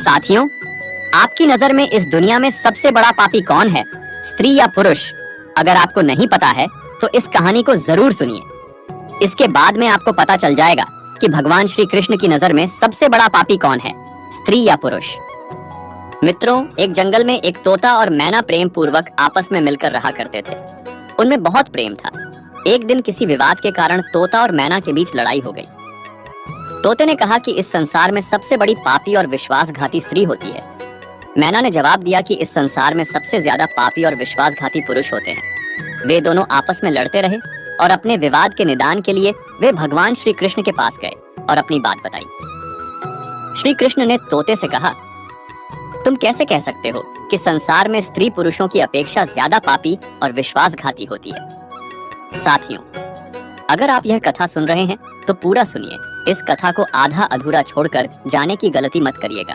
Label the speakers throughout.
Speaker 1: साथियों, आपकी नजर में इस दुनिया में सबसे बड़ा पापी कौन है, स्त्री या पुरुष? अगर आपको नहीं पता है तो इस कहानी को जरूर सुनिए। इसके बाद में आपको पता चल जाएगा कि भगवान श्री कृष्ण की नजर में सबसे बड़ा पापी कौन है, स्त्री या पुरुष। मित्रों, एक जंगल में एक तोता और मैना प्रेम पूर्वक आपस में मिलकर रहा करते थे। उनमें बहुत प्रेम था। एक दिन किसी विवाद के कारण तोता और मैना के बीच लड़ाई हो गई। तोते ने कहा कि इस संसार में सबसे बड़ी पापी और विश्वासघाती स्त्री होती है। मैना ने जवाब दिया कि इस संसार में सबसे ज्यादा पापी और विश्वासघाती पुरुष होते हैं। वे दोनों आपस में लड़ते रहे और अपने विवाद के निदान के लिए वे भगवान श्री कृष्ण के पास गए और अपनी बात बताई। श्री कृष्ण ने तोते से कहा, तुम कैसे कह सकते हो कि संसार में स्त्री पुरुषों की अपेक्षा ज्यादा पापी और विश्वासघाती होती है? साथियों, अगर आप यह कथा सुन रहे हैं तो पूरा सुनिए। इस कथा को आधा अधूरा छोड़कर जाने की गलती मत करिएगा,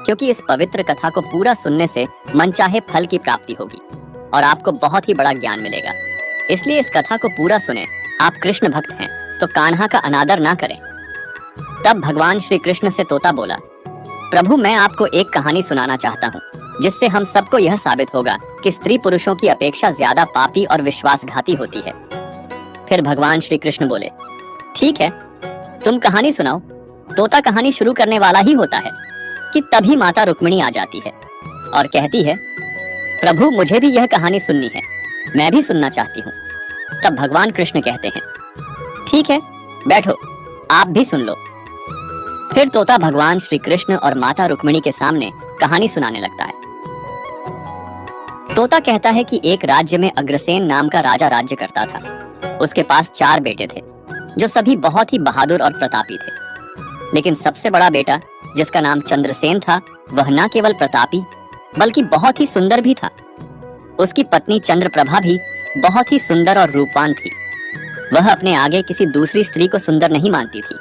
Speaker 1: क्योंकि इस पवित्र कथा को पूरा सुनने से मनचाहे फल की प्राप्ति होगी और आपको बहुत ही बड़ा ज्ञान मिलेगा। इसलिए इस कथा को पूरा सुने। आप कृष्ण भक्त हैं तो कान्हा का अनादर ना करें। तब भगवान श्री कृष्ण से तोता बोला, प्रभु, मैं आपको एक कहानी सुनाना चाहता हूँ, जिससे हम सबको यह साबित होगा कि स्त्री पुरुषों की अपेक्षा ज्यादा पापी और विश्वासघाती होती है। फिर भगवान श्री कृष्ण बोले, ठीक है, तुम कहानी सुनाओ। तोता कहानी शुरू करने वाला ही होता है कि तभी माता रुक्मिणी आ जाती है और कहती है, प्रभु, मुझे भी यह कहानी सुननी है, मैं भी सुनना चाहती हूँ। तब भगवान कृष्ण कहते हैं, ठीक है, बैठो, आप भी सुन लो। फिर तोता भगवान श्री कृष्ण और माता रुक्मिणी के सामने कहानी सुनाने लगता है। तोता कहता है कि एक राज्य में अग्रसेन नाम का राजा राज्य करता था। उसके पास 4 बेटे थे, जो सभी बहुत ही बहादुर और प्रतापी थे। लेकिन सबसे बड़ा बेटा, जिसका नाम चंद्रसेन था, वह न केवल प्रतापी बल्कि बहुत ही सुंदर भी था। उसकी पत्नी चंद्रप्रभा भी बहुत ही सुंदर और रूपवान थी। वह अपने आगे किसी दूसरी स्त्री को सुंदर नहीं मानती थी।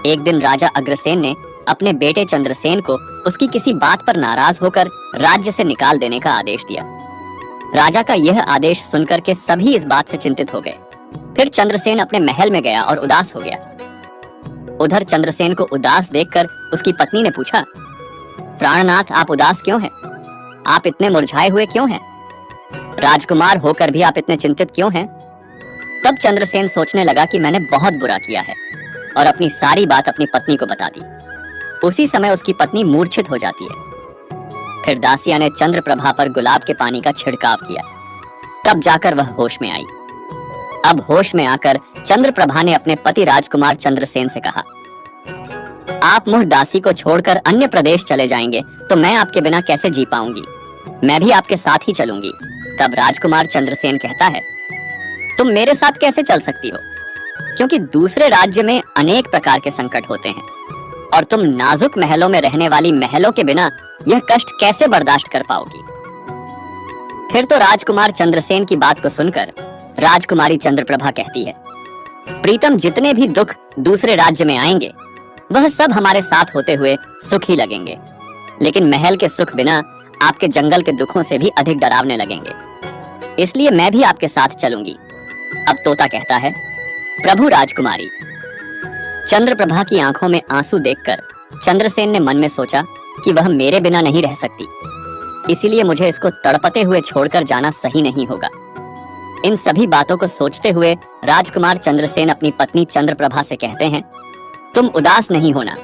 Speaker 1: एक दिन राजा अग्रसेन ने अपने बेटे चंद्रसेन को उसकी किसी बात पर नाराज होकर राज्य से निकाल देने का आदेश दिया। राजा का यह आदेश सुनकर के सभी इस बात से चिंतित हो गए। फिर चंद्रसेन अपने महल में गया और उदास हो गया। उधर चंद्रसेन को उदास देखकर उसकी पत्नी ने पूछा, प्राणनाथ, आप उदास क्यों हैं? आप इतने मुरझाए हुए क्यों हैं? राजकुमार होकर भी आप इतने चिंतित क्यों हैं? तब चंद्रसेन सोचने लगा कि मैंने बहुत बुरा किया है और अपनी सारी बात अपनी पत्नी को बता दी। उसी समय उसकी पत्नी मूर्छित हो जाती है। फिर दासिया ने चंद्रप्रभा पर गुलाब के पानी का छिड़काव किया। तब जाकर वह होश में आई। अब होश में आकर चंद्रप्रभा ने अपने पति राजकुमार चंद्रसेन से कहा, आप मुझ दासी को छोड़कर अन्य प्रदेश चले जाएंगे तो मैं आपके बिना कैसे जी पाऊंगी? मैं भी आपके साथ ही चलूंगी। तब राजकुमार चंद्रसेन कहता है, तुम मेरे साथ कैसे चल सकती हो? क्योंकि दूसरे राज्य में अनेक प्रकार के संकट होते हैं और तुम नाजुक महलों में रहने वाली महलों के बिना यह कष्ट कैसे बर्दाश्त कर पाओगी? फिर तो राजकुमार चंद्रसेन की बात को सुनकर राजकुमारी चंद्रप्रभा कहती है, प्रीतम, जितने भी दुख दूसरे राज्य में आएंगे वह सब हमारे साथ होते हुए सुख ही लगेंगे, लेकिन महल के सुख बिना आपके जंगल के दुखों से भी अधिक डरावने लगेंगे। इसलिए मैं भी आपके साथ चलूंगी। अब तोता कहता है, प्रभु राजकुमारी। चंद्रप्रभा की आंखों में आंसू देखकर चंद्रसेन ने मन में सोचा कि वह मेरे बिना नहीं रह सकती, इसीलिए मुझे इसको तड़पते हुए छोड़कर जाना सही नहीं होगा। इन सभी बातों को सोचते हुए राजकुमार चंद्रसेन अपनी पत्नी चंद्रप्रभा से कहते हैं, तुम उदास नहीं होना,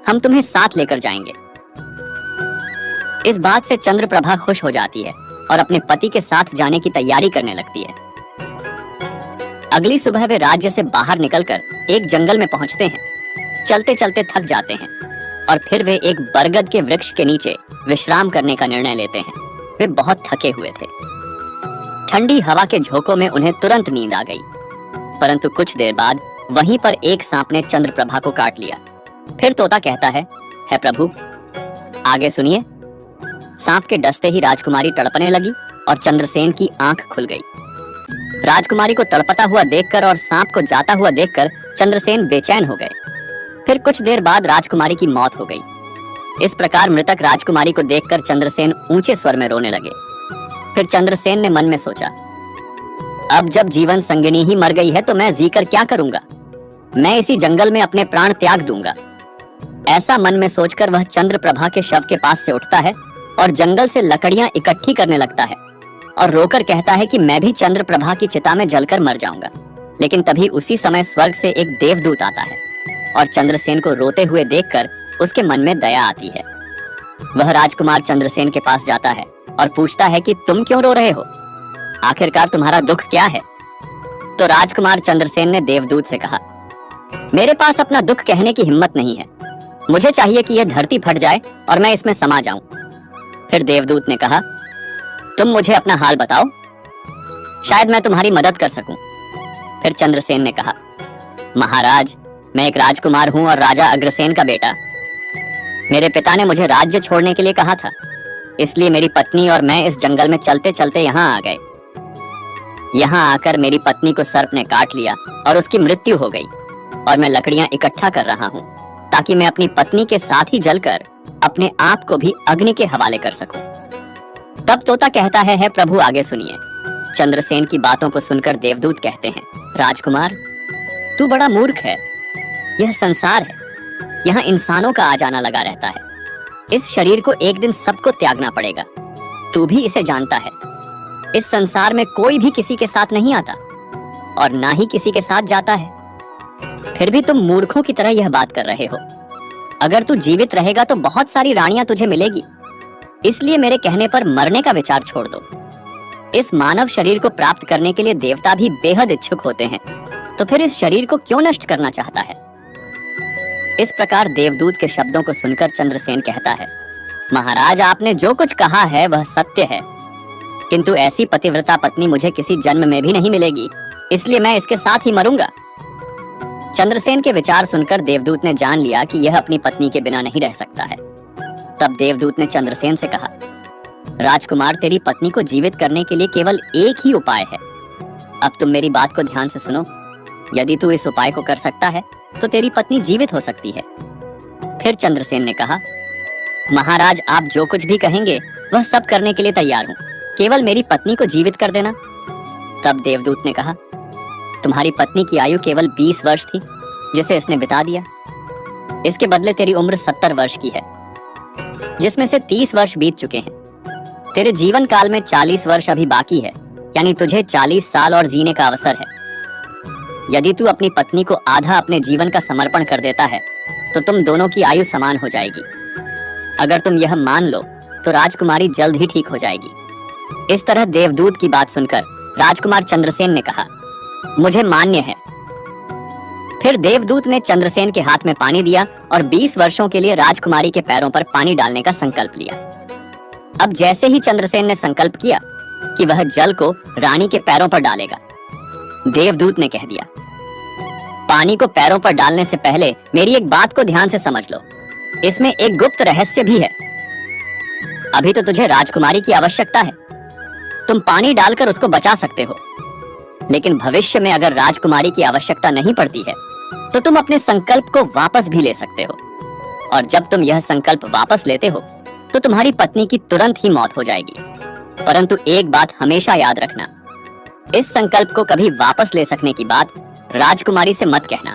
Speaker 1: हम तुम्हें साथ लेकर जाएंगे। इस बात से चंद्रप्रभा खुश हो जाती है और अपने पति के साथ जाने की तैयारी करने लगती है। अगली सुबह वे राज्य से बाहर निकलकर एक जंगल में पहुंचते हैं। चलते चलते थक जाते हैं और फिर वे एक बरगद के वृक्ष के नीचे विश्राम करने का निर्णय लेते हैं। वे बहुत थके हुए थे। ठंडी हवा के झोंकों में उन्हें तुरंत नींद आ गई, परंतु कुछ देर बाद वहीं पर एक सांप ने चंद्रप्रभा को काट लिया। फिर तोता कहता है प्रभु, आगे सुनिए। सांप के डसते ही राजकुमारी तड़पने लगी और चंद्रसेन की आंख खुल गई। राजकुमारी को तड़पता हुआ देखकर और सांप को जाता हुआ देखकर चंद्रसेन बेचैन हो गए। फिर कुछ देर बाद राजकुमारी की मौत हो गई। इस प्रकार मृतक राजकुमारी को देखकर चंद्रसेन ऊंचे स्वर में रोने लगे। फिर चंद्रसेन ने मन में सोचा, अब जब जीवन संगिनी ही मर गई है तो मैं जीकर क्या करूंगा? मैं इसी जंगल में अपने प्राण त्याग दूंगा। ऐसा मन में सोचकर वह चंद्रप्रभा के शव के पास से उठता है और जंगल से लकड़ियां इकट्ठी करने लगता है और रोकर कहता है कि मैं भी चंद्रप्रभा की चिता में जलकर मर जाऊंगा। लेकिन तभी उसी समय स्वर्ग से एक देवदूत आता है और चंद्रसेन को रोते हुए देखकर उसके मन में दया आती है। वह राजकुमार चंद्रसेन के पास जाता है और पूछता है कि तुम क्यों रो रहे हो, आखिरकार तुम्हारा दुख क्या है। तो राजकुमार चंद्रसेन ने देवदूत से कहा, मेरे पास अपना दुख कहने की हिम्मत नहीं है, मुझे चाहिए कि यह धरती फट जाए और मैं इसमें समा जाऊं। फिर देवदूत ने कहा, तुम मुझे अपना हाल बताओ, शायद मैं तुम्हारी मदद कर सकूं। फिर चंद्रसेन ने कहा, महाराज, मैं एक राजकुमार हूं और राजा अग्रसेन का बेटा। मेरे पिता ने मुझे राज्य छोड़ने के लिए कहा था, इसलिए मेरी पत्नी और मैं इस जंगल में चलते चलते यहाँ आ गए। यहाँ आकर मेरी पत्नी को सर्प ने काट लिया और उसकी मृत्यु हो गई और मैं लकड़ियां इकट्ठा कर रहा हूँ ताकि मैं अपनी पत्नी के साथ ही जलकर अपने आप को भी अग्नि के हवाले कर सकूं। तब तोता कहता है प्रभु आगे सुनिए। चंद्रसेन की बातों को सुनकर देवदूत कहते हैं, राजकुमार, तू बड़ा मूर्ख है। यह संसार है, यहाँ इंसानों का आ जाना लगा रहता है। इस शरीर को एक दिन सबको त्यागना पड़ेगा, तू भी इसे जानता है। इस संसार में कोई भी किसी के साथ नहीं आता और ना ही किसी के साथ जाता है, फिर भी तुम मूर्खों की तरह यह बात कर रहे हो। अगर तू जीवित रहेगा तो बहुत सारी रानियां तुझे मिलेगी, इसलिए मेरे कहने पर मरने का विचार छोड़ दो। इस मानव शरीर को प्राप्त करने के लिए देवता भी बेहद इच्छुक होते हैं, तो फिर इस शरीर को क्यों नष्ट करना चाहता है। इस प्रकार देवदूत के शब्दों को सुनकर चंद्रसेन कहता है, महाराज, आपने जो कुछ कहा है वह सत्य है, किंतु ऐसी पतिव्रता पत्नी मुझे किसी जन्म में भी नहीं मिलेगी, इसलिए मैं इसके साथ ही मरूंगा। चंद्रसेन के विचार सुनकर देवदूत ने जान लिया कि यह अपनी पत्नी के बिना नहीं रह सकता है। तब देवदूत ने चंद्रसेन से कहा, राजकुमार, तेरी पत्नी को जीवित करने के लिए केवल एक ही उपाय है। अब तुम मेरी बात को ध्यान से सुनो। यदि तू इस उपाय को कर सकता है तो तेरी पत्नी जीवित हो सकती है। फिर चंद्रसेन ने कहा, महाराज, आप जो कुछ भी कहेंगे वह सब करने के लिए तैयार हूं, केवल मेरी पत्नी को जीवित कर देना। तब देवदूत ने कहा, तुम्हारी पत्नी की आयु केवल 20 वर्ष थी, जिसे इसने बिता दिया। इसके बदले तेरी उम्र 70 वर्ष की है, जिसमें से 30 वर्ष बीत चुके हैं। तेरे जीवन काल में 40 वर्ष अभी बाकी है, यानी तुझे 40 साल और जीने का अवसर है। यदि तू अपनी पत्नी को आधा अपने जीवन का समर्पण कर देता है तो तुम दोनों की आयु समान हो जाएगी। अगर तुम यह मान लो तो राजकुमारी जल्द ही ठीक हो जाएगी। इस तरह देवदूत की बात सुनकर राजकुमार चंद्रसेन ने कहा, मुझे मान्य है। फिर देवदूत ने चंद्रसेन के हाथ में पानी दिया और 20 वर्षों के लिए राजकुमारी के पैरों पर पानी डालने का संकल्प लिया। अब जैसे ही चंद्रसेन ने संकल्प किया कि वह जल को रानी के पैरों पर डालेगा, देवदूत ने कह दिया, पानी को पैरों पर डालने से पहले मेरी एक बात को ध्यान से समझ लो, इसमें एक गुप्त रहस्य भी है। अभी तो तुझे राजकुमारी की आवश्यकता है, तुम पानी डालकर उसको बचा सकते हो, लेकिन भविष्य में अगर राजकुमारी की आवश्यकता नहीं पड़ती है तो तुम अपने संकल्प को वापस भी ले सकते हो, और जब तुम यह संकल्प वापस लेते हो तो तुम्हारी पत्नी की तुरंत ही मौत हो जाएगी। परंतु एक बात हमेशा याद रखना, इस संकल्प को कभी वापस ले सकने की बात राजकुमारी से मत कहना,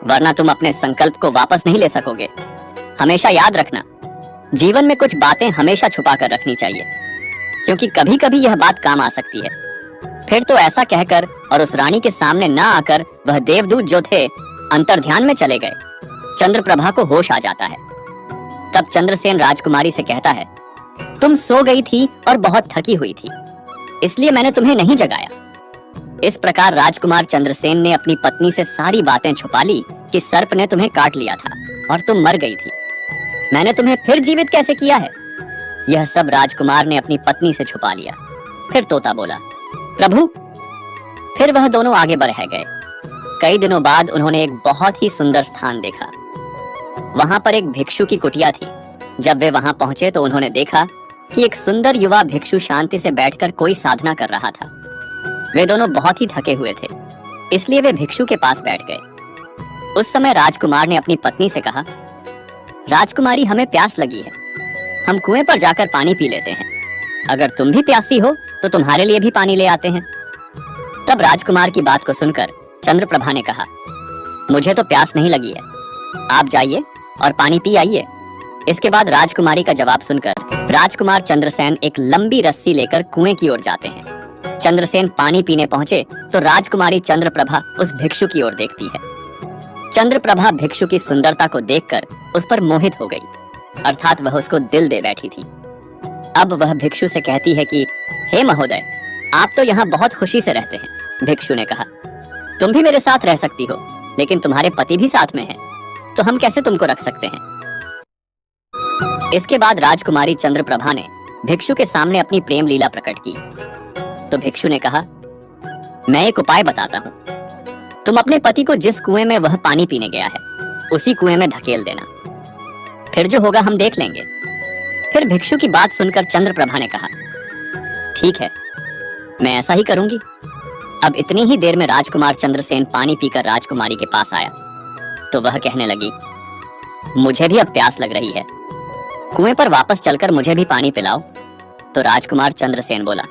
Speaker 1: वरना तुम अपने संकल्प को वापस नहीं ले सकोगे। हमेशा याद रखना, जीवन में कुछ बातें हमेशा छुपा कर रखनी चाहिए, क्योंकि कभी कभी यह बात काम आ सकती है। फिर तो ऐसा कहकर और उस रानी के सामने ना आकर वह देवदूत जो थे अंतर्ध्यान में चले गए। चंद्रप्रभा को होश आ जाता है। तब चंद्रसेन राजकुमारी से कहता है, तुम सो गई थी और बहुत थकी हुई थी, इसलिए मैंने तुम्हें नहीं जगाया। इस प्रकार राजकुमार चंद्रसेन ने अपनी पत्नी से सारी बातें छुपा ली कि सर्प ने तुम्हें काट लिया था और तुम मर गई थी। मैंने तुम्हें फिर जीवित कैसे किया है, यह सब राजकुमार ने अपनी पत्नी से छुपा लिया। फिर तोता बोला, प्रभु। फिर वह दोनों आगे बढ़ गए। कई दिनों बाद उन्होंने एक बहुत ही सुंदर स्थान देखा। वहां पर एक भिक्षु की कुटिया थी। जब वे वहां पहुंचे तो उन्होंने देखा कि एक सुंदर युवा भिक्षु शांति से बैठकर कोई साधना कर रहा था। वे दोनों बहुत ही थके हुए थे, इसलिए वे भिक्षु के पास बैठ गए। उस समय राजकुमार ने अपनी पत्नी से कहा, राजकुमारी, हमें प्यास लगी है, हम कुएं पर जाकर पानी पी लेते हैं। अगर तुम भी प्यासी हो तो तुम्हारे लिए भी पानी ले आते हैं। तब राजकुमार की बात को सुनकर चंद्रप्रभा ने कहा, मुझे तो प्यास नहीं लगी है, आप जाइए, और पानी पी आइए। इसके बाद राजकुमारी का जवाब सुनकर राजकुमार चंद्रसेन एक लंबी रस्सी लेकर कुएं की ओर जाते हैं। चंद्रसेन पानी पीने पहुंचे तो राजकुमारी चंद्रप्रभा उस भिक्षु की ओर देखती है। चंद्रप्रभा भिक्षु की सुंदरता को देखकर उस पर मोहित हो गई, अर्थात वह उसको दिल दे बैठी थी। अब वह भिक्षु से कहती है कि हे महोदय, आप तो यहाँ बहुत खुशी से रहते हैं। भिक्षु ने कहा, तुम भी मेरे साथ रह सकती हो, लेकिन तुम्हारे पति भी साथ में हैं, तो हम कैसे तुमको रख सकते हैं। इसके बाद राजकुमारी चंद्रप्रभा ने भिक्षु के सामने अपनी प्रेम लीला प्रकट की। तो भिक्षु ने कहा, मैं एक उपाय बताता हूँ। तुम अपने पति को जिस कुएं में वह पानी पीने गया है, उसी कुएं में धकेल देना, फिर जो होगा हम देख लेंगे। फिर भिक्षु की बात सुनकर चंद्रप्रभा ने कहा, ठीक है, मैं ऐसा ही करूंगी। अब इतनी ही देर में राजकुमार चंद्रसेन पानी पीकर राजकुमारी के पास आया तो वह कहने लगी, मुझे भी अब प्यास लग रही है, कुएं पर वापस चलकर मुझे भी पानी पिलाओ। तो राजकुमार चंद्रसेन बोला,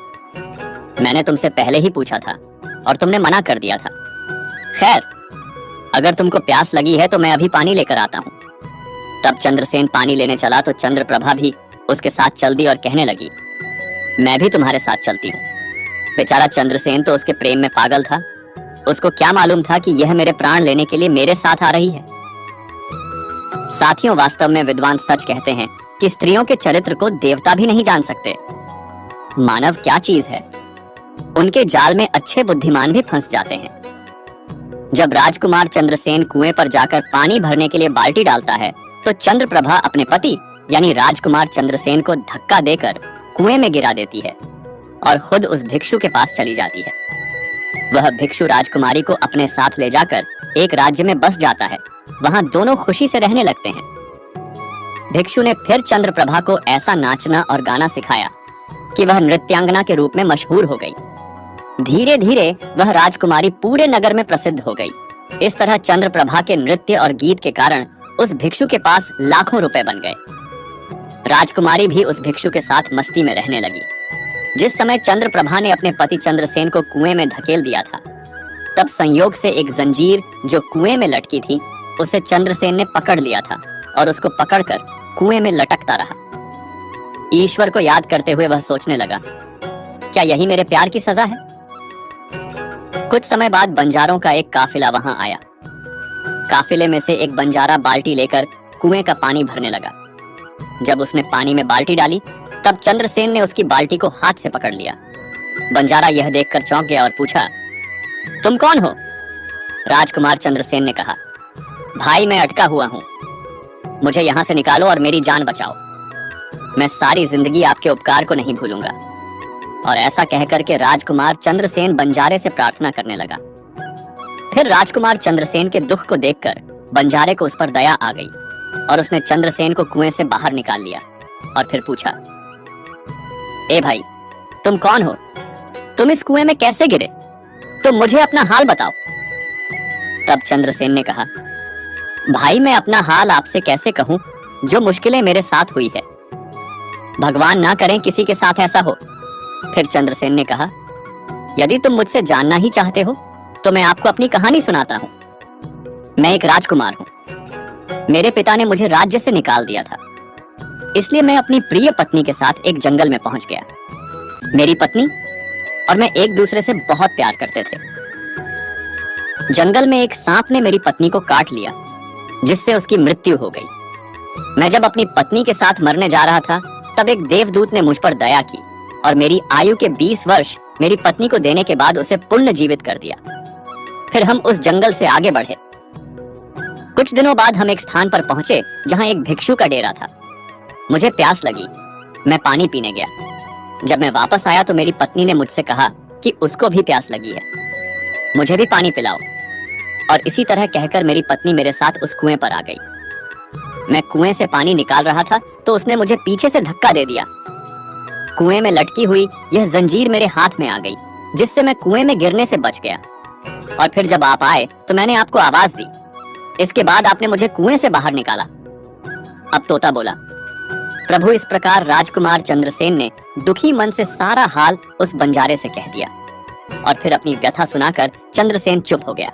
Speaker 1: मैंने तुमसे पहले ही पूछा था और तुमने मना कर दिया था। खैर, अगर तुमको प्यास लगी है तो मैं अभी पानी लेकर आता हूँ। तब चंद्रसेन पानी लेने चला तो चंद्रप्रभा भी उसके साथ चल दी और कहने लगी, मैं भी तुम्हारे साथ चलती हूँ। बेचारा चंद्रसेन तो उसके प्रेम में पागल था, उसको क्या मालूम था कि यह मेरे प्राण लेने के लिए मेरे साथ आ रही है। साथियों, वास्तव में विद्वान सच कहते हैं कि स्त्रियों के चरित्र को देवता भी नहीं जान सकते। मानव क्या चीज है, उनके जाल में अच्छे बुद्धिमान भी फंस जाते हैं। जब राजकुमार चंद्रसेन कुएं पर जाकर पानी भरने के लिए बाल्टी डालता है तो चंद्रप्रभा अपने पति यानी राजकुमार चंद्रसेन को धक्का देकर कुएं में गिरा देती है और खुद उस भिक्षु के पास चली जाती है। वह भिक्षु राजकुमारी को अपने साथ ले जाकर एक राज्य में बस जाता है। वहां दोनों खुशी से रहने लगते हैं। भिक्षु ने फिर चंद्रप्रभा को ऐसा नाचना और गाना सिखाया कि वह नृत्यांगना के रूप में मशहूर हो गई। धीरे धीरे वह राजकुमारी पूरे नगर में प्रसिद्ध हो गई। इस तरह चंद्रप्रभा के नृत्य और गीत के कारण उस भिक्षु के पास लाखों रुपए बन गए। राजकुमारी भी उस भिक्षु के साथ मस्ती में रहने लगी। जिस समय चंद्रप्रभा ने अपने पति चंद्रसेन को कुएं में धकेल दिया था, तब संयोग से एक जंजीर जो कुएं में लटकी थी उसे चंद्रसेन ने पकड़ लिया था और उसको पकड़कर कुएं में लटकता रहा। ईश्वर को याद करते हुए वह सोचने लगा, क्या यही मेरे प्यार की सजा है। कुछ समय बाद बंजारों का एक काफिला वहां आया। काफिले में से एक बंजारा बाल्टी लेकर कुएं का पानी भरने लगा। जब उसने पानी में बाल्टी डाली तब चंद्रसेन ने उसकी बाल्टी को हाथ से पकड़ लिया। बंजारा यह देखकर चौंक गया और पूछा, तुम कौन हो। राजकुमार चंद्रसेन ने कहा, भाई मैं अटका हुआ हूं, मुझे यहां से निकालो और मेरी जान बचाओ। मैं सारी जिंदगी आपके उपकार को नहीं भूलूंगा। और ऐसा कहकर के राजकुमार चंद्रसेन बंजारे से प्रार्थना करने लगा। फिर राजकुमार चंद्रसेन के दुख को देखकर बंजारे को उस पर दया आ गई और उसने चंद्रसेन को कुएं से बाहर निकाल लिया और फिर पूछा, ए भाई, तुम कौन हो, तुम इस कुएं में कैसे गिरे, तुम मुझे अपना हाल बताओ। तब चंद्रसेन ने कहा, भाई मैं अपना हाल आपसे कैसे कहूं, जो मुश्किलें मेरे साथ हुई है, भगवान ना करें किसी के साथ ऐसा हो। फिर चंद्रसेन ने कहा, यदि तुम मुझसे जानना ही चाहते हो तो मैं आपको अपनी कहानी सुनाता हूं। मैं एक राजकुमार हूं। मेरे पिता ने मुझे राज्य से निकाल दिया था, इसलिए मैं अपनी प्रिय पत्नी के साथ एक जंगल में पहुंच गया। मेरी पत्नी और मैं एक दूसरे से बहुत प्यार करते थे। जंगल में एक सांप ने मेरी पत्नी को काट लिया, जिससे उसकी मृत्यु हो गई। मैं जब अपनी पत्नी के साथ मरने जा रहा था तब एक देवदूत ने मुझ पर दया की और मेरी आयु के 20 वर्ष मेरी पत्नी को देने के बाद उसे पुण्य जीवित कर दिया। फिर हम उस जंगल से आगे बढ़े। कुछ दिनों बाद हम एक स्थान पर पहुंचे जहां एक भिक्षु का डेरा था। मुझे प्यास लगी, मैं पानी पीने गया। जब मैं वापस आया तो मेरी पत्नी ने मुझसे कहा कि उसको भी प्यास लगी है, मुझे भी पानी पिलाओ। और इसी तरह कहकर मेरी पत्नी मेरे साथ उस कुएं पर आ गई। मैं कुएं से पानी निकाल रहा था तो उसने मुझे पीछे से धक्का दे दिया। कुएं में लटकी हुई यह जंजीर मेरे हाथ में आ गई, जिससे मैं कुएं में गिरने से बच गया। और फिर जब आप आए तो मैंने आपको आवाज दी। इसके बाद आपने मुझे कुएं से बाहर निकाला। अब तोता बोला, प्रभु, इस प्रकार राजकुमार चंद्रसेन ने दुखी मन से सारा हाल उस बंजारे से कह दिया और फिर अपनी व्यथा सुनाकर चंद्रसेन चुप हो गया।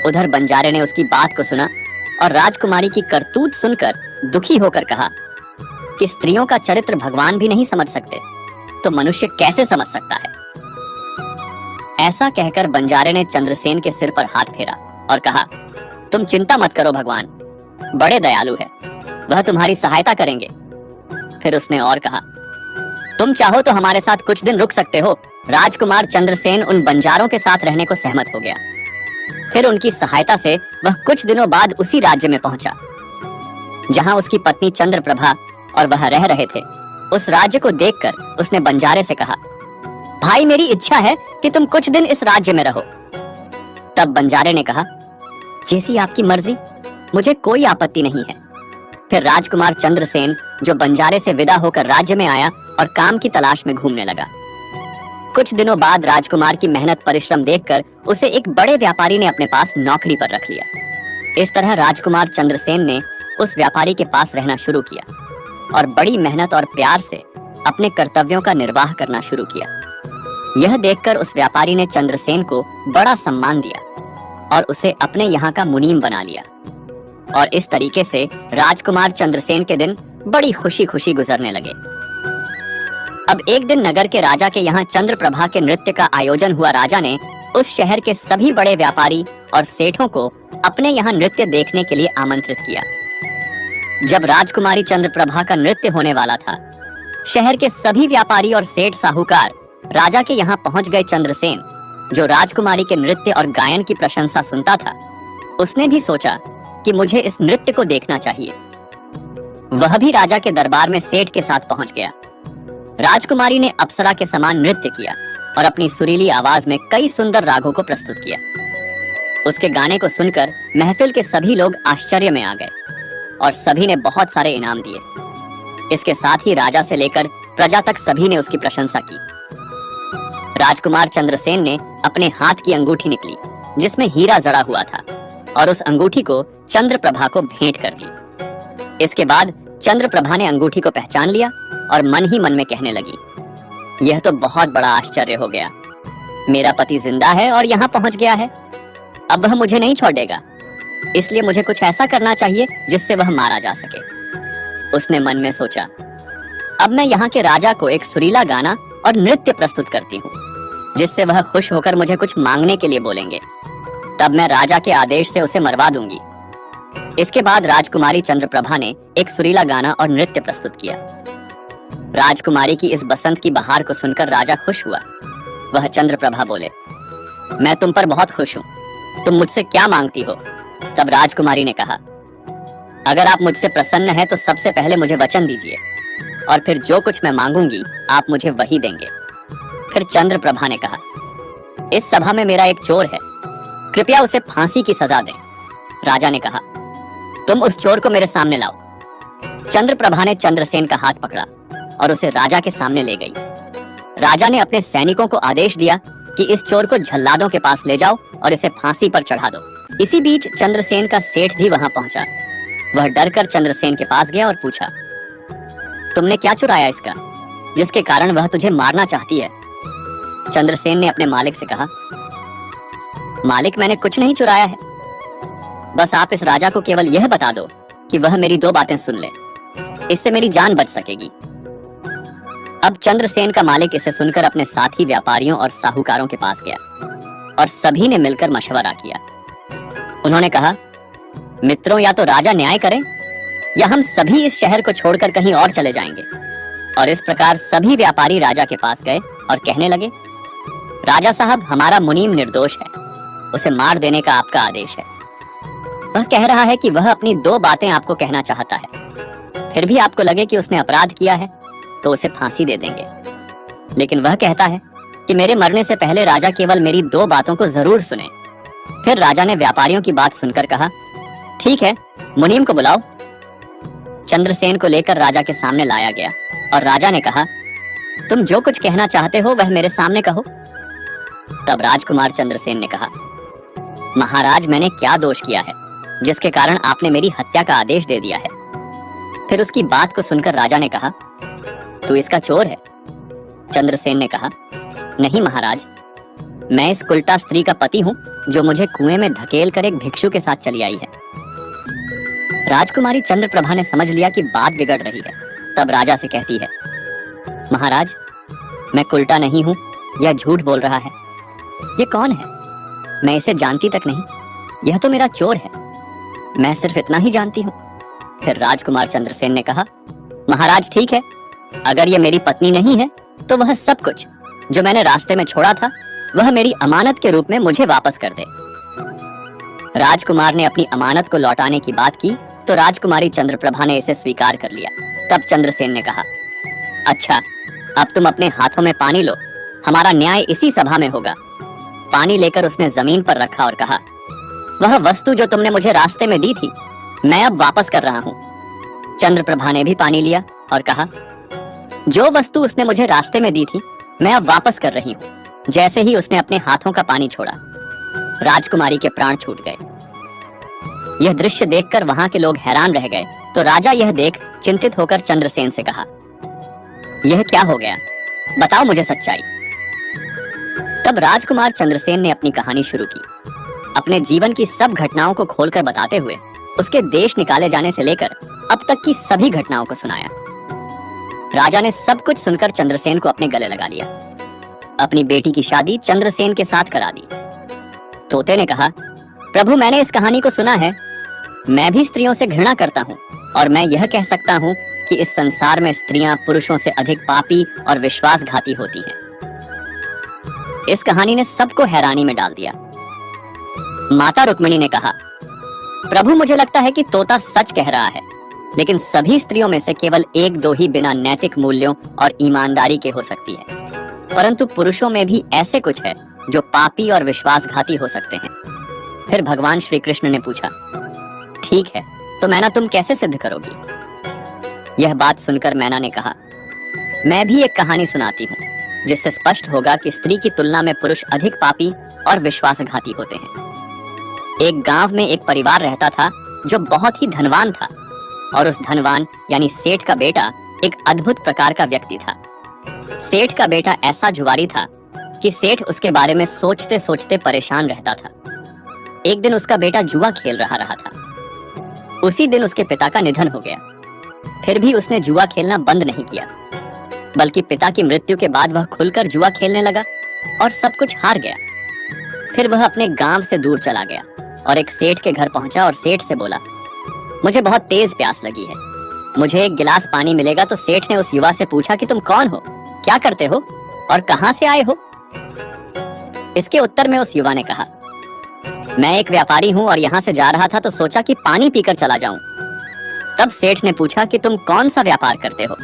Speaker 1: उधर बंजारे ने उसकी बात को सुना और राजकुमारी की करतूत सुनकर दुखी होकर कहा कि स्त्रियों का चरित्र भगवान भी नहीं समझ सकते, तो मनुष्य कैसे समझ सकता है। ऐसा कहकर बंजारे ने चंद्रसेन के सिर पर हाथ फेरा और कहा, तुम चिंता मत करो, भगवान बड़े दयालु है, वह तुम्हारी सहायता करेंगे। फिर उसने और कहा, तुम चाहो तो हमारे साथ कुछ दिन रुक सकते हो। राजकुमार चंद्रसेन उन बंजारों के साथ रहने को सहमत हो गया। फिर उनकी सहायता से वह कुछ दिनों बाद उसी राज्य में पहुंचा जहां उसकी पत्नी चंद्रप्रभा और वह रह रहे थे। उस राज्य को देखकर उसने बंजारे से कहा, भाई मेरी इच्छा है कि तुम कुछ दिन इस राज्य में रहो। तब बंजारे ने कहा, जैसी आपकी मर्जी, मुझे कोई आपत्ति नहीं है। फिर राजकुमार चंद्रसेन जो बंजारे से विदा होकर राज्य में आया और काम की तलाश में घूमने लगा। कुछ दिनों बाद राजकुमार की मेहनत परिश्रम देखकर उसे एक बड़े व्यापारी ने अपने पास नौकरी पर रख लिया। इस तरह राजकुमार चंद्रसेन ने उस व्यापारी के पास रहना शुरू किया और बड़ी मेहनत और प्यार से अपने कर्तव्यों का निर्वाह करना शुरू किया। यह देखकर उस व्यापारी ने चंद्रसेन को बड़ा सम्मान दिया और उसे अपने यहाँ का मुनीम बना लिया। और इस तरीके से राजकुमार चंद्रसेन के दिन बड़ी खुशी खुशी गुजरने लगे। अब एक दिन नगर के राजा के यहाँ चंद्रप्रभा के नृत्य का आयोजन हुआ। राजा ने उस शहर के सभी बड़े व्यापारी और सेठों को अपने यहाँ नृत्य देखने के लिए आमंत्रित किया। जब राजकुमारी चंद्रप्रभा का नृत्य होने वाला था, शहर के सभी व्यापारी और सेठ साहूकार राजा के यहाँ पहुंच गए। चंद्रसेन, जो राजकुमारी के नृत्य और गायन की प्रशंसा सुनता था, उसने भी सोचा कि मुझे इस नृत्य को देखना चाहिए। वह भी राजा के दरबार में सेठ के साथ पहुंच गया। राजकुमारी ने अप्सरा के समान नृत्य किया और अपनी सुरीली आवाज में कई सुंदर रागों को प्रस्तुत किया। उसके गाने को सुनकर महफिल के सभी लोग आश्चर्य में आ गए और सभी ने बहुत सारे इनाम दिए। इसके साथ ही राजा से लेकर प्रजा तक सभी ने उसकी प्रशंसा की। राजकुमार चंद्रसेन ने अपने हाथ की अंगूठी निकली जिसमें हीरा जड़ा हुआ था और उस अंगूठी को चंद्रप्रभा को भेंट कर दी। इसके बाद चंद्रप्रभा ने अंगूठी को पहचान लिया और मन ही मन में कहने लगी, यह तो बहुत बड़ा आश्चर्य हो गया। मेरा पति जिंदा है और यहाँ पहुंच गया है। अब वह मुझे नहीं छोड़ेगा, इसलिए मुझे कुछ ऐसा करना चाहिए जिससे वह मारा जा सके। उसने मन में सोचा, अब मैं यहाँ के राजा को एक सुरीला गाना और नृत्य प्रस्तुत करती हूँ जिससे वह खुश होकर मुझे कुछ मांगने के लिए बोलेंगे। तब मैं राजा के आदेश से उसे मरवा दूंगी। इसके बाद राजकुमारी चंद्रप्रभा ने एक सुरीला गाना और नृत्य प्रस्तुत किया। राजकुमारी की इस बसंत की बहार को सुनकर राजा खुश हुआ। वह चंद्रप्रभा बोले, मैं तुम पर बहुत खुश हूँ, तुम मुझसे क्या मांगती हो? तब राजकुमारी ने कहा, अगर आप मुझसे प्रसन्न हैं तो सबसे पहले मुझे वचन दीजिए और फिर जो कुछ मैं मांगूंगी आप मुझे वही देंगे। फिर चंद्रप्रभा ने कहा, इस सभा में मेरा एक चोर है, कृपया उसे फांसी की सजा दें। राजा ने कहा, तुम उस चोर को मेरे सामने लाओ। चंद्रप्रभा ने चंद्रसेन का हाथ पकड़ा और उसे राजा के सामने ले गई। राजा ने अपने सैनिकों को आदेश दिया कि इस चोर को जल्लादों के पास ले जाओ और इसे फांसी पर चढ़ा दो। इसी बीच चंद्रसेन का सेठ भी वहां पहुंचा। वह डरकर चंद्रसेन के पास गया और पूछा, तुमने क्या चुराया इसका, जिसके कारण वह तुझे मारना चाहती है? चंद्रसेन ने अपने मालिक से कहा, मालिक मैंने कुछ नहीं चुराया है, बस आप इस राजा को केवल यह बता दो कि वह मेरी दो बातें सुन ले, इससे मेरी जान बच सकेगी। अब चंद्रसेन का मालिक इसे सुनकर अपने साथी व्यापारियों और साहूकारों के पास गया और सभी ने मिलकर मशवरा किया। उन्होंने कहा, मित्रों, या तो राजा न्याय करें या हम सभी इस शहर को छोड़कर कहीं और चले जाएंगे। और इस प्रकार सभी व्यापारी राजा के पास गए और कहने लगे, राजा साहब, हमारा मुनीम निर्दोष है, उसे मार देने का आपका आदेश है। वह कह रहा है कि वह अपनी दो बातें आपको कहना चाहता है, फिर भी आपको लगे कि उसने अपराध किया है तो उसे फांसी दे देंगे। लेकिन वह कहता है कि मेरे मरने से पहले राजा केवल मेरी दो बातों को जरूर सुने। फिर राजा ने व्यापारियों की बात सुनकर कहा, ठीक है, मुनीम को बुलाओ। चंद्रसेन को लेकर राजा के सामने लाया गया और राजा ने कहा, तुम जो कुछ कहना चाहते हो वह मेरे सामने कहो। तब राजकुमार चंद्रसेन ने कहा, महाराज, मैंने क्या दोष किया है जिसके कारण आपने मेरी हत्या का आदेश दे दिया है? फिर उसकी बात को सुनकर राजा ने कहा, तू इसका चोर है? चंद्रसेन ने कहा, नहीं महाराज, मैं इस कुलटा स्त्री का पति हूँ जो मुझे कुएं में धकेल कर एक भिक्षु के साथ चली आई है। राजकुमारी चंद्रप्रभा ने समझ लिया कि बात बिगड़ रही है। तब राजा से कहती है, महाराज, मैं कुलटा नहीं हूं, यह झूठ बोल रहा है। ये कौन है? मैं इसे जानती तक नहीं, यह तो मेरा चोर है। मैं सिर्फ इतना ही जानती हूँ। फिर राजकुमार चंद्रसेन ने कहा, महाराज ठीक है, अगर यह मेरी पत्नी नहीं है तो वह सब कुछ जो मैंने रास्ते में छोड़ा था वह मेरी अमानत के रूप में मुझे वापस कर दे। राजकुमार ने अपनी अमानत को लौटाने की बात की तो राजकुमारी चंद्रप्रभा ने इसे स्वीकार कर लिया। तब चंद्रसेन ने कहा, अच्छा, अब तुम अपने हाथों में पानी लो, हमारा न्याय इसी सभा में होगा। पानी लेकर उसने जमीन पर रखा और कहा, वह वस्तु जो तुमने मुझे रास्ते में दी थी मैं अब वापस कर रहा हूँ। चंद्रप्रभा ने भी पानी लिया और कहा, जो वस्तु उसने मुझे रास्ते में दी थी मैं अब वापस कर रही हूँ। जैसे ही उसने अपने हाथों का पानी छोड़ा, राजकुमारी के प्राण छूट गए। यह दृश्य देखकर वहां के लोग हैरान रह गए। तो राजा यह देख चिंतित होकर चंद्रसेन से कहा, यह क्या हो गया, बताओ मुझे सच्चाई। तब राजकुमार चंद्रसेन ने अपनी कहानी शुरू की, अपने जीवन की सब घटनाओं को खोलकर बताते हुए उसके देश निकाले जाने से लेकर अब तक की सभी घटनाओं को सुनाया। राजा ने सब कुछ सुनकर चंद्रसेन को अपने गले लगा लिया। अपनी बेटी की शादी चंद्रसेन के साथ करा दी। तोते ने कहा, प्रभु, मैंने इस कहानी को सुना है। मैं भी स्त्रियों से घृणा करता हूँ और मैं यह कह सकता हूँ कि इस संसार में स्त्रियां पुरुषों से अधिक पापी और विश्वासघाती होती हैं। इस कहानी ने सबको हैरानी में डाल दिया। माता रुक्मिणी ने कहा, प्रभु, मुझे लगता है कि तोता सच कह रहा है, लेकिन सभी स्त्रियों में से केवल एक दो ही बिना नैतिक मूल्यों और ईमानदारी के हो सकती है, परंतु पुरुषों में भी ऐसे कुछ है जो पापी और विश्वासघाती हो सकते हैं। फिर भगवान श्री कृष्ण ने पूछा, ठीक है, तो मैना तुम कैसे सिद्ध करोगी? यह बात सुनकर मैना ने कहा, मैं भी एक कहानी सुनाती हूँ जिससे स्पष्ट होगा कि स्त्री की तुलना में पुरुष अधिक पापी और विश्वासघाती होते हैं। एक गांव में एक परिवार रहता था जो बहुत ही धनवान था, और उस धनवान यानी सेठ का बेटा एक अद्भुत प्रकार का व्यक्ति था। सेठ का बेटा ऐसा जुआरी था कि सेठ उसके बारे में सोचते सोचते परेशान रहता था। एक दिन उसका बेटा जुआ खेल रहा था। उसी दिन उसके पिता का निधन हो गया। फिर भी उसने जुआ खेलना बंद नहीं किया, बल्कि पिता की मृत्यु के बाद वह खुलकर जुआ खेलने लगा और सब कुछ हार गया। फिर वह अपने गांव से दूर चला गया और एक सेठ के घर पहुंचा और सेठ से बोला, मुझे बहुत तेज प्यास लगी है, मुझे एक गिलास पानी मिलेगा? तो सेठ ने उस युवा से पूछा कि तुम कौन हो, क्या करते हो और कहां से आए हो? इसके उत्तर में उस युवा ने कहा, मैं एक व्यापारी हूं और यहां से जा रहा था तो सोचा कि पानी पीकर चला जाऊं। तब सेठ ने पूछा कि तुम कौन सा व्यापार करते हो?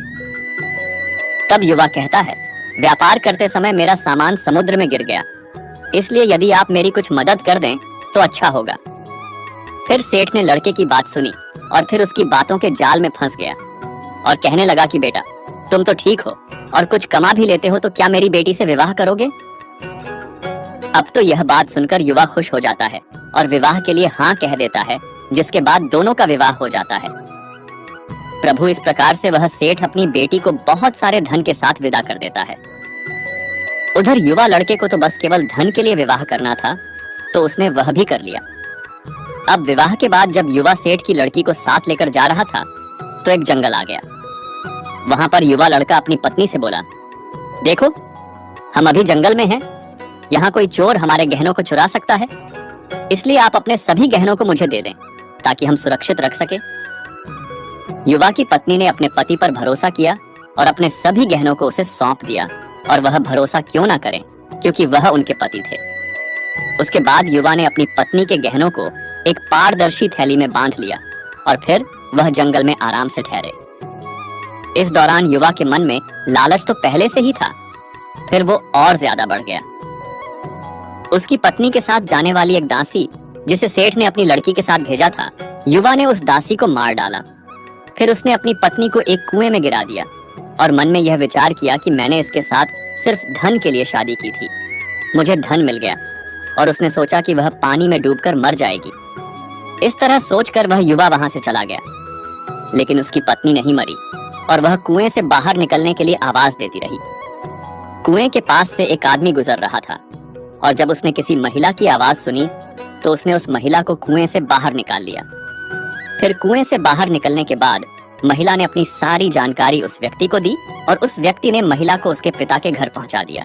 Speaker 1: तब युवा कहता है, व्यापार करते समय मेरा सामान समुद्र में गिर गया, इसलिए यदि आप मेरी कुछ मदद कर दें तो अच्छा होगा। फिर सेठ ने लड़के की बात सुनी और फिर उसकी बातों के जाल में फंस गया और कहने लगा कि बेटा, तुम तो ठीक हो और कुछ कमा भी लेते हो, तो क्या मेरी बेटी से विवाह करोगे? अब तो यह बात सुनकर युवा खुश हो जाता है और विवाह के लिए हाँ कह देता है, जिसके बाद दोनों का विवाह हो जाता है। प्रभु, इस प्रकार से वह सेठ अपनी बेटी को बहुत सारे धन के साथ विदा कर देता है। उधर युवा लड़के को तो बस केवल धन के लिए विवाह करना था, तो उसने वह भी कर लिया। अब विवाह के बाद जब युवा सेठ की लड़की को साथ लेकर जा रहा था तो एक जंगल आ गया। वहां पर युवा लड़का अपनी पत्नी से बोला, देखो, हम अभी जंगल में हैं, यहाँ कोई चोर हमारे गहनों को चुरा सकता है, इसलिए आप अपने सभी गहनों को मुझे दे दें ताकि हम सुरक्षित रख सके। युवा की पत्नी ने अपने पति पर भरोसा किया और अपने सभी गहनों को उसे सौंप दिया, और वह भरोसा क्यों ना करें, क्योंकि वह उनके पति थे। उसके बाद युवा ने अपनी पत्नी के गहनों को एक पारदर्शी थैली में बांध लिया और फिर वह जंगल में आराम से ठहरे। इस दौरान युवा के मन में लालच तो पहले से ही था, फिर वो और ज्यादा बढ़ गया। उसकी पत्नी के साथ जाने वाली एक दासी, जिसे सेठ ने अपनी लड़की के साथ भेजा था, युवा ने उस दासी को मार डाला। फिर उसने अपनी पत्नी को एक कुएं में गिरा दिया और मन में यह विचार किया कि मैंने इसके साथ सिर्फ धन के लिए शादी की थी, मुझे धन मिल गया, और उसने सोचा कि वह पानी में डूबकर मर जाएगी। इस तरह सोचकर वह युवा वहां से चला गया। लेकिन उसकी पत्नी नहीं मरी और वह कुएं से बाहर निकलने के लिए आवाज देती रही। कुएं के पास से एक आदमी गुजर रहा था और जब उसने किसी महिला की आवाज सुनी तो उसने उस महिला को कुएं से बाहर निकाल लिया। फिर कुएं से बाहर निकलने के बाद महिला ने अपनी सारी जानकारी उस व्यक्ति को दी और उस व्यक्ति ने महिला को उसके पिता के घर पहुंचा दिया।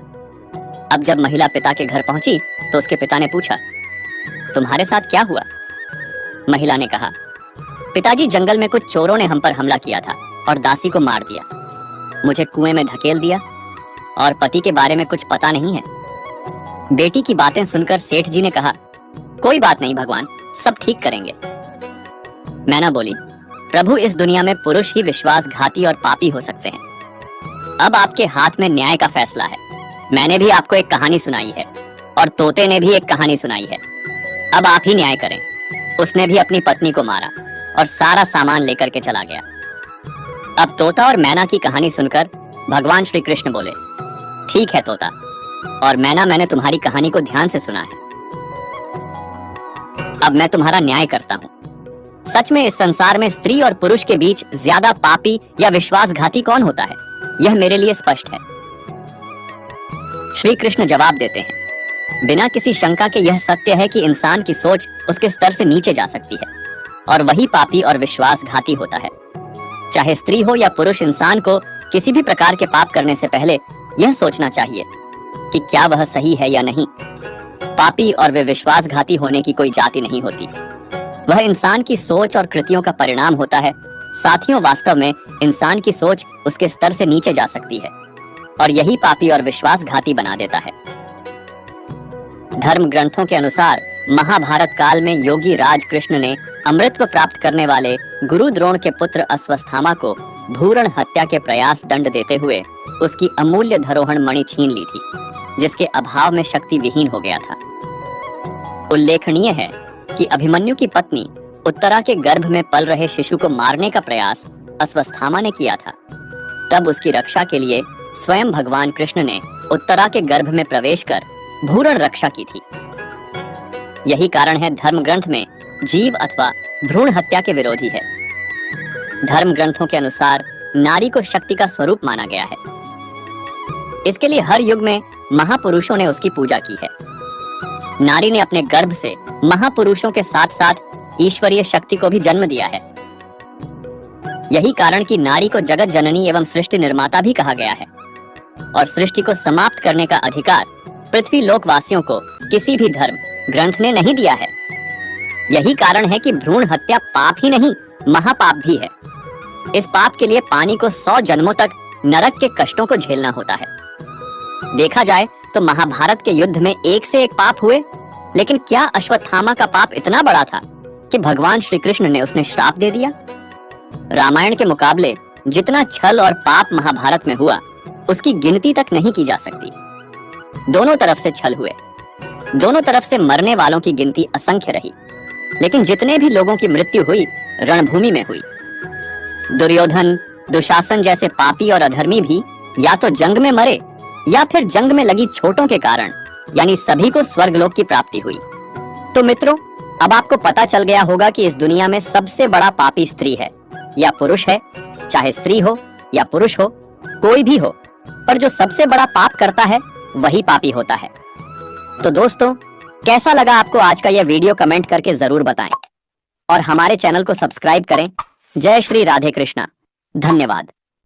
Speaker 1: अब जब महिला पिता के घर पहुंची तो उसके पिता ने पूछा, तुम्हारे साथ क्या हुआ? महिला ने कहा, पिताजी, जंगल में कुछ चोरों ने हम पर हमला किया था और दासी को मार दिया। मुझे कुएं में धकेल दिया और पति के बारे में कुछ पता नहीं है। बेटी की बातें सुनकर सेठ जी ने कहा, कोई बात नहीं भगवान, सब ठीक करेंगे। मैना बोली, प्रभु, इस दुनिया में पुरुष ही विश्वासघाती और पापी हो सकते हैं। अब आपके हाथ में न्याय का फैसला है। मैंने भी आपको एक कहानी सुनाई है और तोते ने भी एक कहानी सुनाई है। अब आप ही न्याय करें। उसने भी अपनी पत्नी को मारा और सारा सामान लेकर के चला गया। अब तोता और मैना की कहानी सुनकर भगवान श्री कृष्ण बोले, ठीक है तोता और मैना, मैंने तुम्हारी कहानी को ध्यान से सुना है। अब मैं तुम्हारा न्याय करता हूँ। सच में इस संसार में स्त्री और पुरुष के बीच ज्यादा पापी या विश्वासघाती कौन होता है, यह मेरे लिए स्पष्ट है। श्री कृष्ण जवाब देते हैं, बिना किसी शंका के यह सत्य है कि इंसान की सोच उसके स्तर से नीचे जा सकती है और वही पापी और विश्वासघाती होता है। चाहे स्त्री हो या पुरुष, इंसान को किसी भी प्रकार के पाप करने से पहले यह सोचना चाहिए कि क्या वह सही है या नहीं। पापी और वे विश्वासघाती होने की कोई जाति नहीं होती, वह इंसान की सोच और कृतियों का परिणाम होता है। साथियों, वास्तव में इंसान की सोच उसके स्तर से नीचे जा सकती है और यही पापी और विश्वासघाती बना देता है। धर्म ग्रंथों के अनुसार महाभारत काल में योगी राज कृष्ण ने अमृतत्व प्राप्त करने वाले गुरु द्रोण के पुत्र अश्वत्थामा को भ्रूण हत्या के प्रयास दंड देते हुए उसकी अमूल्य धरोहर मणि छीन ली थी, जिसके अभाव में शक्ति विहीन हो गया था। उल्लेखनीय है कि अभिमन्यु की पत्नी उत्तरा के गर्भ में पल रहे शिशु को मारने का प्रयास अश्वत्थामा ने किया था। तब उसकी रक्षा के लिए स्वयं भगवान कृष्ण ने उत्तरा के गर्भ में प्रवेश कर भ्रूण रक्षा की थी। यही कारण है धर्म ग्रंथ में जीव अथवा भ्रूण हत्या के विरोधी है। धर्म ग्रंथों के अनुसार नारी को शक्ति का स्वरूप माना गया है। इसके लिए हर युग में महापुरुषों ने उसकी पूजा की है। नारी ने अपने गर्भ से महापुरुषों के साथ साथ ईश्वरीय शक्ति को भी जन्म दिया है। यही कारण कि नारी को जगत जननी एवं सृष्टि निर्माता भी कहा गया है और सृष्टि को समाप्त करने का अधिकार पृथ्वी लोकवासियों को किसी भी धर्म ग्रंथ ने नहीं दिया है। यही कारण है कि भ्रूण हत्या पाप ही नहीं, महापाप भी है। इस पाप के लिए पानी को 100 जन्मों तक नरक के कष्टों को झेलना होता है। देखा जाए तो महाभारत के युद्ध में एक से एक पाप हुए, लेकिन क्या अश्वत्थामा का पाप इतना बड़ा था कि भगवान श्री कृष्ण ने उसने श्राप दे दिया? रामायण के मुकाबले जितना छल और पाप महाभारत में हुआ, उसकी गिनती तक नहीं की जा सकती। दोनों तरफ से छल हुए, दोनों तरफ से मरने वालों की गिनती असंख्य रही, लेकिन जितने भी लोगों की मृत्यु हुई रणभूमि में हुई। दुर्योधन, दुशासन जैसे पापी और अधर्मी भी या तो जंग में मरे या फिर जंग में लगी चोटों के कारण, यानी सभी को स्वर्गलोक की प्राप्ति हुई। तो मित्रों, अब आपको पता चल गया होगा कि इस दुनिया में सबसे बड़ा पापी स्त्री है या पुरुष है। चाहे स्त्री हो या पुरुष हो, कोई भी हो, पर जो सबसे बड़ा पाप करता है वही पापी होता है। तो दोस्तों, कैसा लगा आपको आज का यह वीडियो? कमेंट करके जरूर बताएं और हमारे चैनल को सब्सक्राइब करें। जय श्री राधे कृष्णा। धन्यवाद।